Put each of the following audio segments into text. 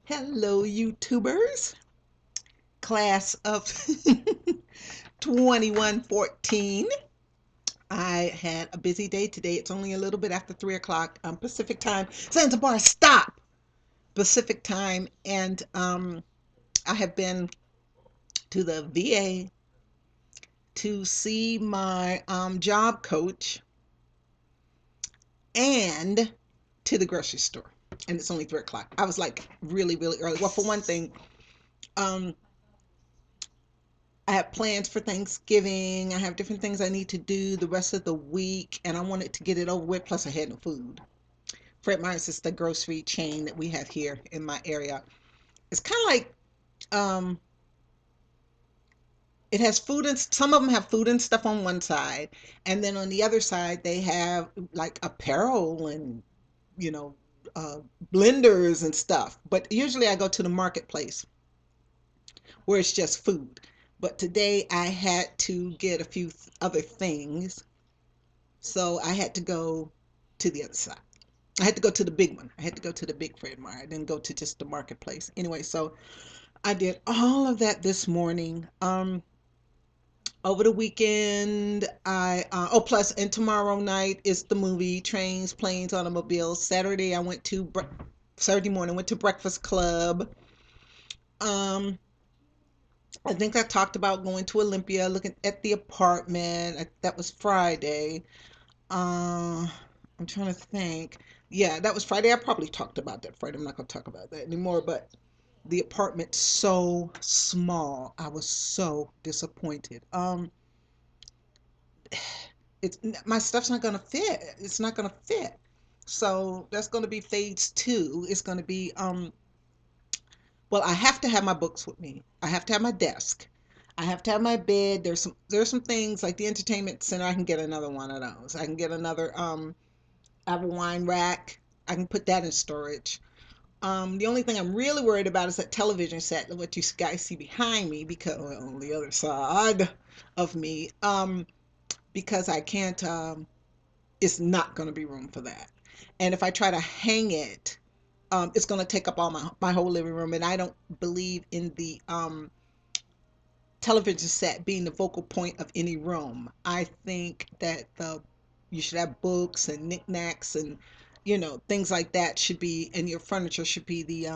Hello, YouTubers, class of 2114. I had a busy day today. It's only a little bit after 3 o'clock Pacific time. Santa Barbara, stop! Pacific time. And I have been to the VA to see my job coach and to the grocery store. And it's only 3 o'clock. I was like really, really early. Well, for one thing, um, I have plans for Thanksgiving. I have different things I need to do the rest of the week, and I wanted to get it over with. Plus, I had no food. Fred Meyer's is the grocery chain that we have here in my area. It's kind of like um, it has food and some of them have food and stuff on one side, and then on the other side they have like apparel and you know uh, blenders and stuff. But usually I go to the marketplace where it's just food. But today I had to get a few other things. So I had to go to the other side. I had to go to the big one. I had to go to the big Fred Meyer. I didn't go to just the marketplace. Anyway, so I did all of that this morning. Over the weekend, plus and tomorrow night is the movie Trains, Planes, Automobiles. Saturday morning went to Breakfast Club. Um, I think I talked about going to Olympia, looking at the apartment. That was Friday. I'm trying to think. Yeah, that was Friday. I probably talked about that Friday. I'm not gonna talk about that anymore. But the apartment's so small. I was so disappointed. It's my stuff's not gonna fit. It's not gonna fit. So that's gonna be phase two. It's gonna be well, I have to have my books with me. I have to have my desk. I have to have my bed. There's some things like the entertainment center. I can get another one of those. I can get another I have a wine rack. I can put that in storage. The only thing I'm really worried about is that television set, what you guys see behind me, because well, on the other side of me, because I can't. It's not going to be room for that. And if I try to hang it, it's going to take up all my whole living room, and I don't believe in the television set being the focal point of any room. I think that the you should have books and knickknacks and things like that should be, and your furniture should be the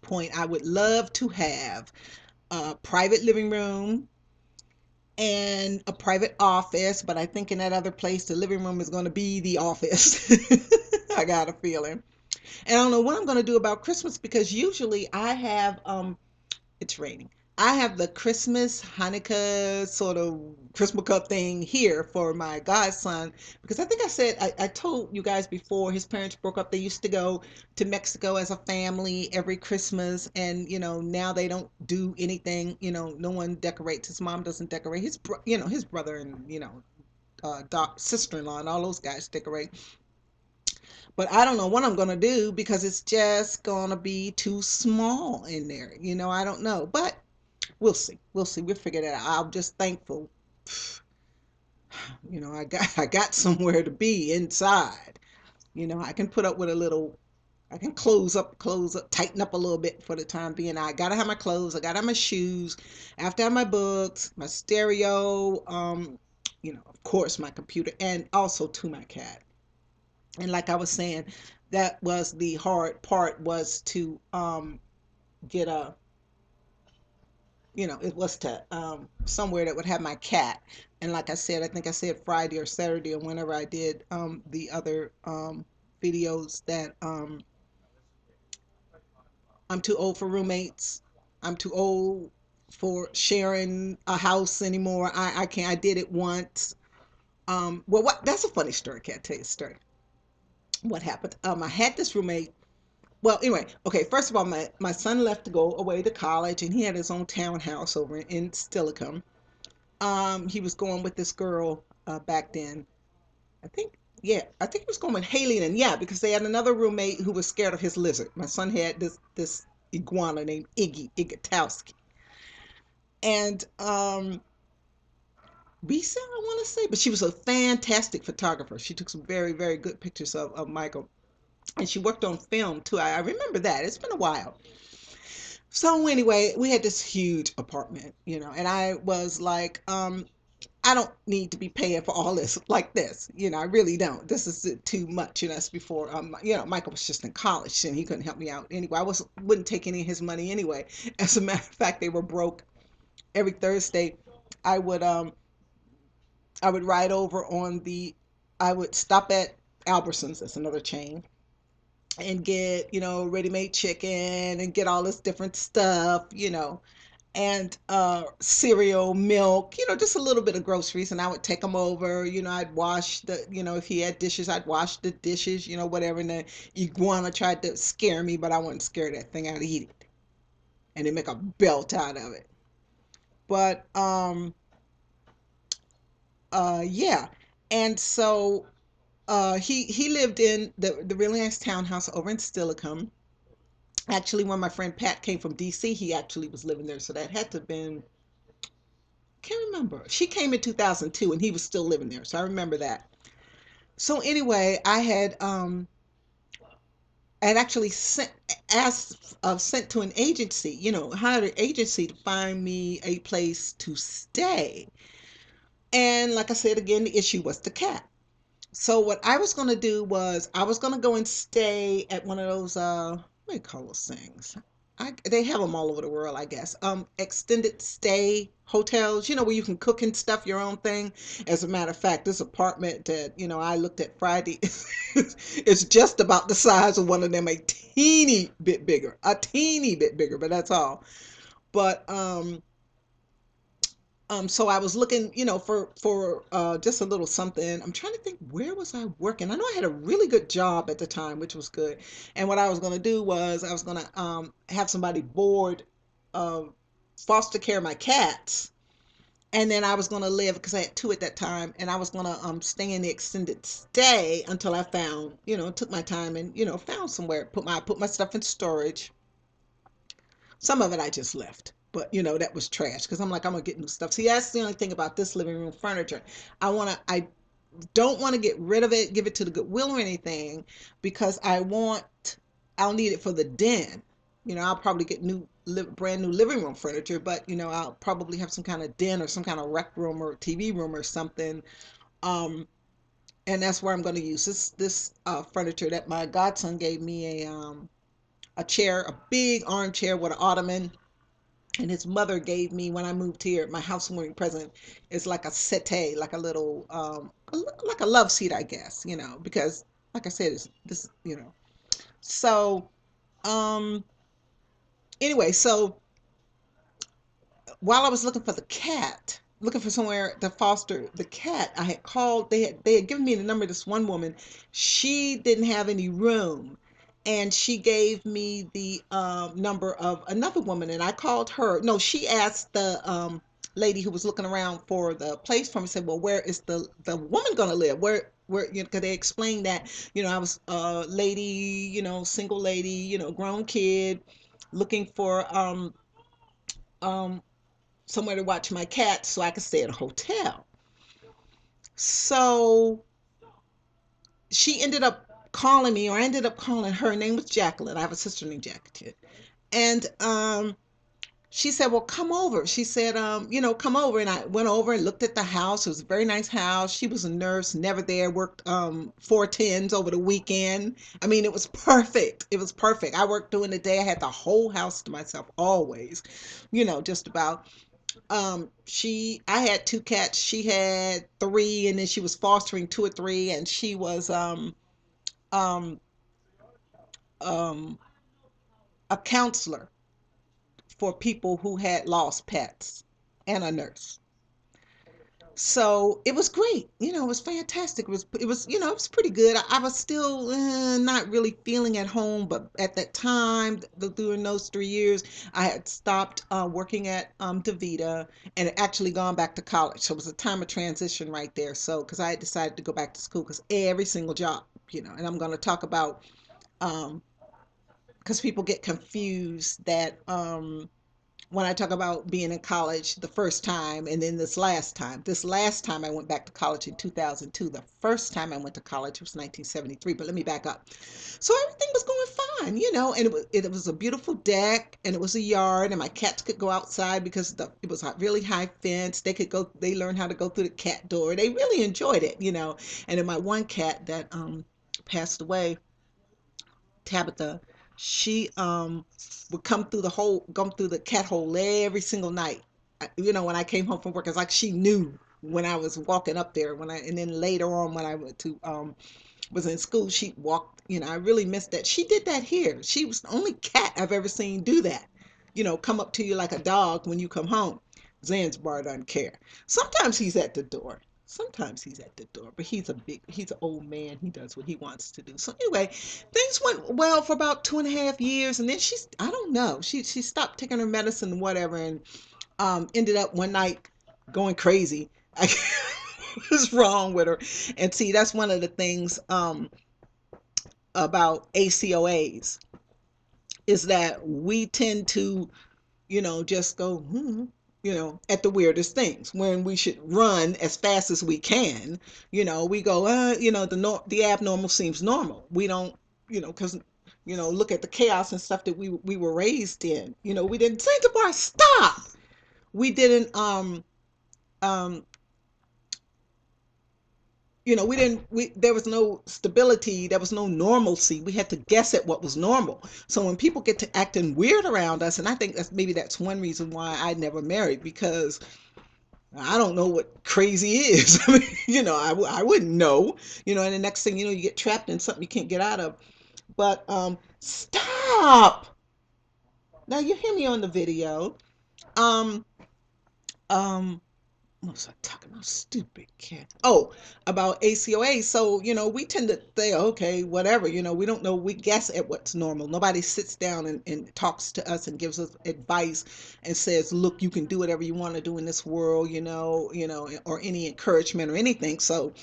point. I would love to have a private living room and a private office, but I think in that other place the living room is going to be the office. I got a feeling. And I don't know what I'm going to do about Christmas because usually I have it's raining. I have the Christmas, Hanukkah sort of Christmas cup thing here for my godson because I think I told you guys before his parents broke up. They used to go to Mexico as a family every Christmas, and now they don't do anything. No one decorates. His mom doesn't decorate. His brother and sister-in-law and all those guys decorate. But I don't know what I'm gonna do because it's just gonna be too small in there. I don't know, but we'll see. We'll see. We'll figure that out. I'm just thankful. I got somewhere to be inside. I can put up with a little. I can close up, tighten up a little bit for the time being. I gotta have my clothes. I gotta have my shoes. I have to have my books, my stereo. Of course, my computer, and also to my cat. And like I was saying, that was the hard part was to get a it was to somewhere that would have my cat. And like I said, I think I said Friday or Saturday or whenever I did the other videos that I'm too old for roommates. I'm too old for sharing a house anymore. I can't. I did it once. Well, that's a funny story. Can't tell you a story. What happened? I had this roommate. Well, anyway, okay. First of all, my son left to go away to college, and he had his own townhouse over in Stillicum. He was going with this girl back then. I think, yeah, I think he was going with Haley, and yeah, because they had another roommate who was scared of his lizard. My son had this iguana named Igatowski, and Bisa, I want to say, but she was a fantastic photographer. She took some very, very good pictures of Michael. and she worked on film too. I remember that. It's been a while. So anyway, we had this huge apartment, and I was like, I don't need to be paying for all this like this. I really don't. This is too much. That's before, Michael was just in college and he couldn't help me out anyway. Wouldn't take any of his money anyway. As a matter of fact, they were broke. Every Thursday, I would, I would ride over I would stop at Albertsons, that's another chain, and get, ready-made chicken and get all this different stuff, and cereal, milk, just a little bit of groceries. And I would take them over. I'd wash if he had dishes, I'd wash the dishes, whatever. And the iguana tried to scare me, but I wasn't scared of that thing. I'd eat it and then make a belt out of it. But yeah. And so he lived in the really nice townhouse over in Stillicum. Actually, when my friend Pat came from DC, he actually was living there. So that had to have been, can't remember. She came in 2002 and he was still living there. So I remember that. So anyway, I had actually sent to an agency, hired an agency to find me a place to stay. And like I said again, the issue was the cat. So what I was going to do was I was going to go and stay at one of those what do you call those things? They have them all over the world, I guess. Extended stay hotels, where you can cook and stuff your own thing. As a matter of fact, this apartment that, I looked at Friday is just about the size of one of them, a teeny bit bigger, but that's all. But so I was looking, for just a little something. I'm trying to think, where was I working? I know I had a really good job at the time, which was good. And what I was going to do was I was going to have somebody board, uh, foster care my cats, and then I was going to live because I had two at that time, and I was going to stay in the extended stay until I found, took my time and found somewhere. Put my stuff in storage. Some of it I just left, but that was trash because I'm like, I'm gonna get new stuff. See, that's the only thing about this living room furniture. I don't want to get rid of it, give it to the Goodwill or anything, because I'll need it for the den. I'll probably get brand new living room furniture, but I'll probably have some kind of den or some kind of rec room or TV room or something. Um, and that's where I'm going to use this furniture that my godson gave me a chair, a big armchair with an ottoman, and his mother gave me when I moved here. My housewarming present is like a settee, like a little, like a love seat, I guess, because like I said, it's this, So, um, anyway, so while I was looking for the cat, looking for somewhere to foster the cat, I had called. They had given me the number of this one woman. She didn't have any room, and she gave me the number of another woman, and I called her. No, she asked the lady who was looking around for the place for me. Said, "Well, where is the woman gonna live? Where?" Because they explained that I was a lady, single lady, grown kid, looking for um somewhere to watch my cats so I could stay at a hotel. So she ended up calling me, or I ended up calling her. Her name was Jacqueline. I have a sister named Jacqueline. And she said, "Well, come over." She said, "Come over." And I went over and looked at the house. It was a very nice house. She was a nurse, never there, worked 4 tens over the weekend. I mean, it was perfect. It was perfect. I worked during the day. I had the whole house to myself always, just about. I had two cats, she had three, and then she was fostering two or three, and she was um um a counselor for people who had lost pets, and a nurse. So it was great. It was fantastic. It was pretty good. I was still not really feeling at home, but at that time, during those 3 years, I had stopped working at Davita and had actually gone back to college. So it was a time of transition right there. So because I had decided to go back to school, because every single job, and I'm going to talk about, because people get confused that when I talk about being in college the first time and then this last time I went back to college in 2002. The first time I went to college was 1973, but let me back up. So everything was going fine, and it was a beautiful deck, and it was a yard, and my cats could go outside because it was a really high fence. They learned how to go through the cat door. They really enjoyed it. And then my one cat that passed away, Tabitha, she would come through the cat hole every single night. When I came home from work, it's like she knew when I was walking up there. And then later on when I went to was in school, she walked. I really missed that. She did that here. She was the only cat I've ever seen do that. Come up to you like a dog when you come home. Zanzibar doesn't care. Sometimes he's at the door. Sometimes he's at the door, but he's an old man. He does what he wants to do. So anyway, things went well for about 2.5 years, and then I don't know, she stopped taking her medicine, whatever, and ended up one night going crazy. I was wrong with her. And see, that's one of the things about ACOAs is that we tend to, just go, at the weirdest things when we should run as fast as we can. We go, the abnormal seems normal. We don't, because, look at the chaos and stuff that we were raised in. We didn't think about stop. We didn't, um, we didn't we there was no stability, there was no normalcy. We had to guess at what was normal. So when people get to acting weird around us, and I think that's one reason why I never married, because I don't know what crazy is. I mean, I wouldn't know. And the next thing you know, you get trapped in something you can't get out of. But stop. Now you hear me on the video. um um what was I talking about? Stupid cat. Oh, about ACOA. So, we tend to say, okay, whatever, we don't know. We guess at what's normal. Nobody sits down and talks to us and gives us advice and says, look, you can do whatever you want to do in this world, or any encouragement or anything. So,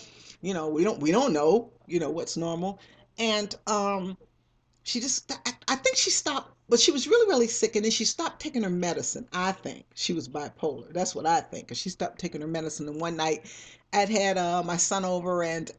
we don't know, what's normal. And she just, I think she stopped, but she was really, really sick, and then she stopped taking her medicine. I think she was bipolar. That's what I think, because she stopped taking her medicine. And one night I'd had my son over, and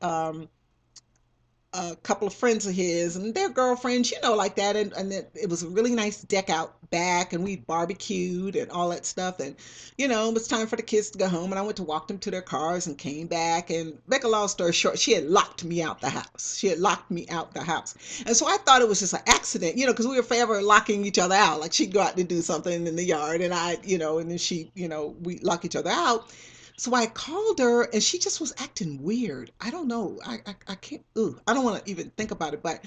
a couple of friends of his and their girlfriends, like that. And it was a really nice deck out back, and we barbecued and all that stuff. And, it was time for the kids to go home. And I went to walk them to their cars and came back. And make a long story short, she had locked me out the house. She had locked me out the house. And so I thought it was just an accident, because we were forever locking each other out. Like she'd go out to do something in the yard, and and then we lock each other out. So I called her, and she just was acting weird. I don't know. I can't, I don't want to even think about it. But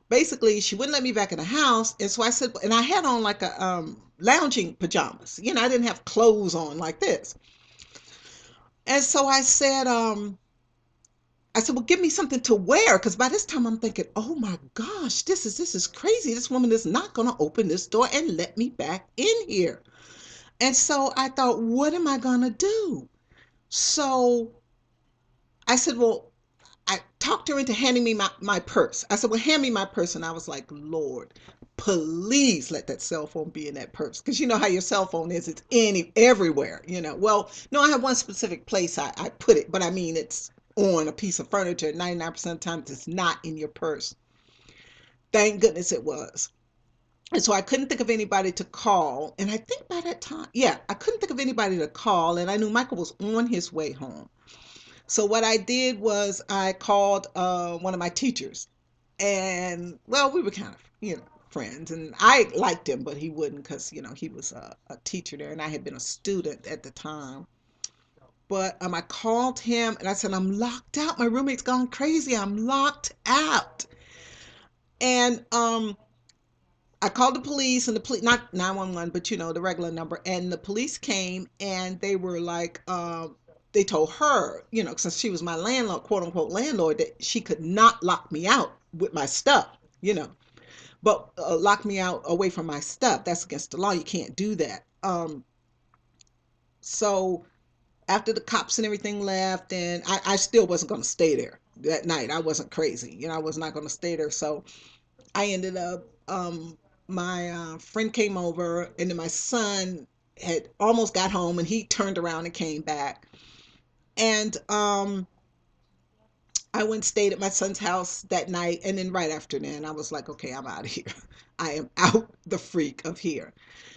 basically, she wouldn't let me back in the house. And so I said, and I had on like a lounging pajamas. I didn't have clothes on like this. And so I said, well, give me something to wear. Because by this time I'm thinking, oh my gosh, this is crazy. This woman is not going to open this door and let me back in here. And so I thought, what am I going to do? So I said, well, I talked her into handing me my purse. I said, well, hand me my purse. And I was like, Lord, please let that cell phone be in that purse. Because you know how your cell phone is. It's everywhere. Well, no, I have one specific place I put it. But I mean, it's on a piece of furniture. 99% of the time, it's not in your purse. Thank goodness it was. And so I couldn't think of anybody to call. And I think by that time, yeah, I couldn't think of anybody to call. And I knew Michael was on his way home. So what I did was I called one of my teachers, and well, we were kind of, friends, and I liked him, but he wouldn't, because he was a teacher there, and I had been a student at the time. But I called him and I said, I'm locked out. My roommate's gone crazy. I'm locked out. And I called the police, and the police, not 911, but the regular number. And the police came, and they were like, they told her, since she was my landlord, quote unquote landlord, that she could not lock me out with my stuff, but lock me out away from my stuff. That's against the law. You can't do that. So after the cops and everything left, and I still wasn't going to stay there that night. I wasn't crazy. I was not going to stay there. So I ended up my friend came over, and then my son had almost got home, and he turned around and came back. And I went and stayed at my son's house that night, and then right after then, I was like, okay, I'm out of here. I am out the freak of here.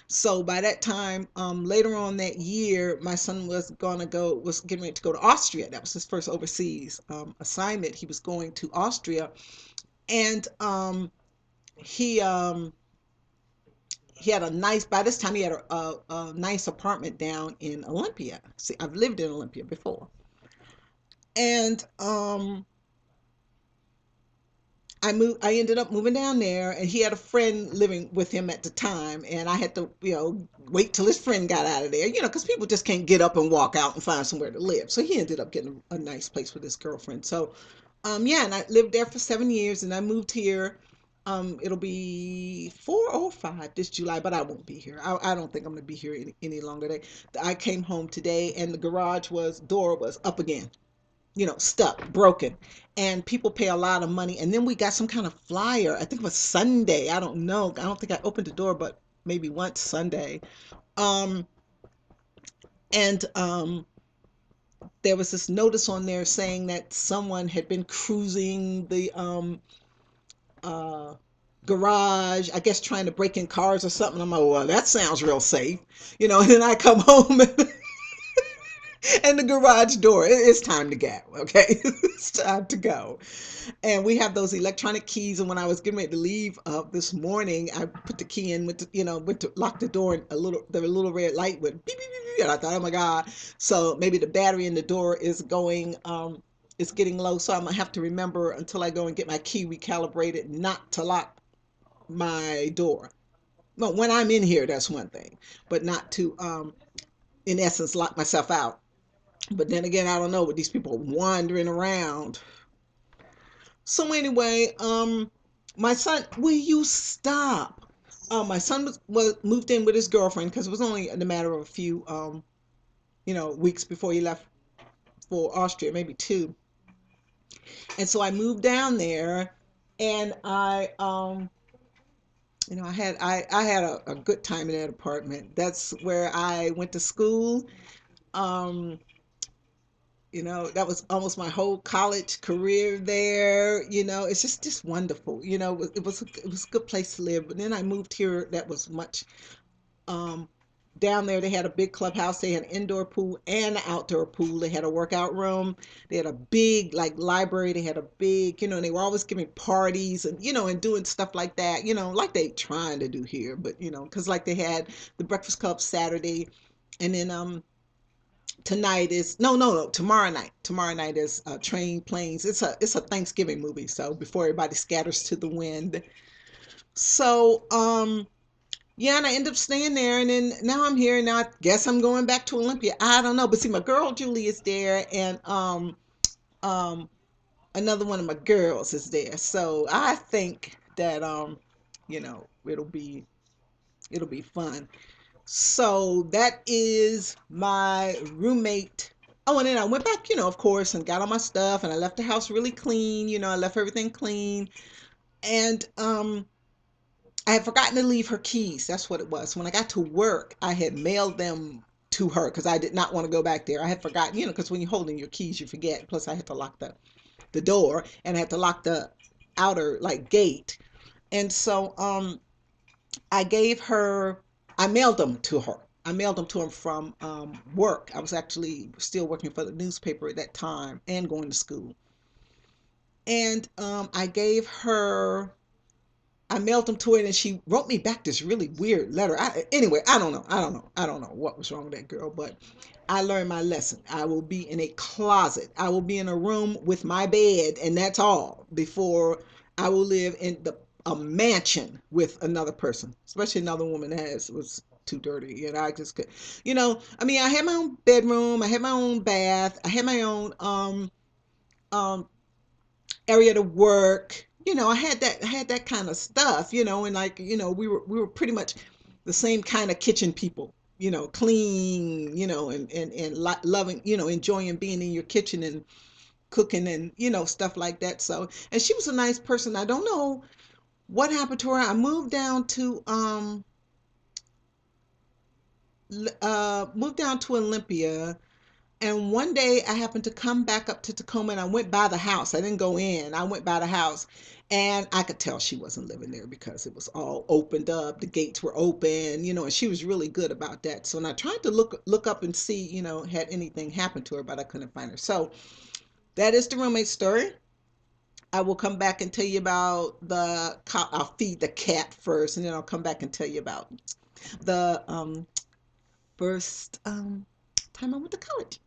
So by that time, later on that year, my son was getting ready to go to Austria. That was his first overseas assignment. He was going to Austria, and he um, he had a nice. By this time, he had a nice apartment down in Olympia. See, I've lived in Olympia before, and I ended up moving down there, and he had a friend living with him at the time, and I had to, wait till his friend got out of there, because people just can't get up and walk out and find somewhere to live. So he ended up getting a nice place with his girlfriend. So yeah, and I lived there for 7 years, and I moved here. It'll be 4 or 5 this July, but I won't be here. I don't think I'm gonna be here any longer. I came home today, and the garage door was up again, stuck, broken. And people pay a lot of money. And then we got some kind of flyer. I think it was Sunday. I don't know. I don't think I opened the door, but maybe once Sunday. Um, and there was this notice on there saying that someone had been cruising the uh, garage, I guess trying to break in cars or something. I'm like, well, that sounds real safe. And then I come home and the garage door, it's time to go. Okay. It's time to go. And we have those electronic keys. And when I was getting ready to leave this morning, I put the key in went to lock the door, and the little red light went beep, beep, beep, beep, and I thought, oh my God. So maybe the battery in the door is getting low. So I'm gonna have to remember until I go and get my key recalibrated not to lock my door. But when I'm in here, that's one thing, but not to, in essence, lock myself out. But then again, I don't know, with these people wandering around. So anyway, my son, will you stop? My son was moved in with his girlfriend because it was only in a matter of a few, weeks before he left for Austria, maybe two. And so I moved down there, and I had a good time in that apartment. That's where I went to school. Um, that was almost my whole college career there. It's just wonderful. It was a good place to live. But then I moved here. That was much. um Down there they had a big clubhouse. They had an indoor pool and an outdoor pool. They had a workout room. They had a big like library. They had a big, and they were always giving parties, and doing stuff like that, like they trying to do here. But because like they had the Breakfast Club Saturday, and then tonight is no, tomorrow night is Train Planes. It's a Thanksgiving movie, so before everybody scatters to the wind. So yeah, and I end up staying there, and then now I'm here, and now I guess I'm going back to Olympia. I don't know, but see, my girl Julie is there, and um another one of my girls is there. So I think that it'll be fun. So that is my roommate. Oh, and then I went back, of course, and got all my stuff, and I left the house really clean. I left everything clean. And I had forgotten to leave her keys. That's what it was. When I got to work, I had mailed them to her because I did not want to go back there. I had forgotten, because when you're holding your keys, you forget. Plus, I had to lock the door, and I had to lock the outer like gate. And so I gave her, I mailed them to her. I mailed them to her from work. I was actually still working for the newspaper at that time and going to school. And I mailed them to her, and she wrote me back this really weird letter. Anyway, I don't know. I don't know what was wrong with that girl, but I learned my lesson. I will be in a closet. I will be in a room with my bed, and that's all, before I will live in a mansion with another person, especially another woman that was too dirty. And I just could, I mean, I had my own bedroom, I had my own bath, I had my own um area to work. I had that kind of stuff, and like, we were pretty much the same kind of kitchen people, clean, and loving, enjoying being in your kitchen and cooking and stuff like that. So, and she was a nice person. I don't know What happened to her? I moved down to Olympia. And one day I happened to come back up to Tacoma and I went by the house. I didn't go in. I went by the house and I could tell she wasn't living there because it was all opened up. The gates were open, and she was really good about that. So when I tried to look up and see, had anything happened to her, but I couldn't find her. So that is the roommate story. I will come back and tell you about I'll feed the cat first, and then I'll come back and tell you about the first time I went to college.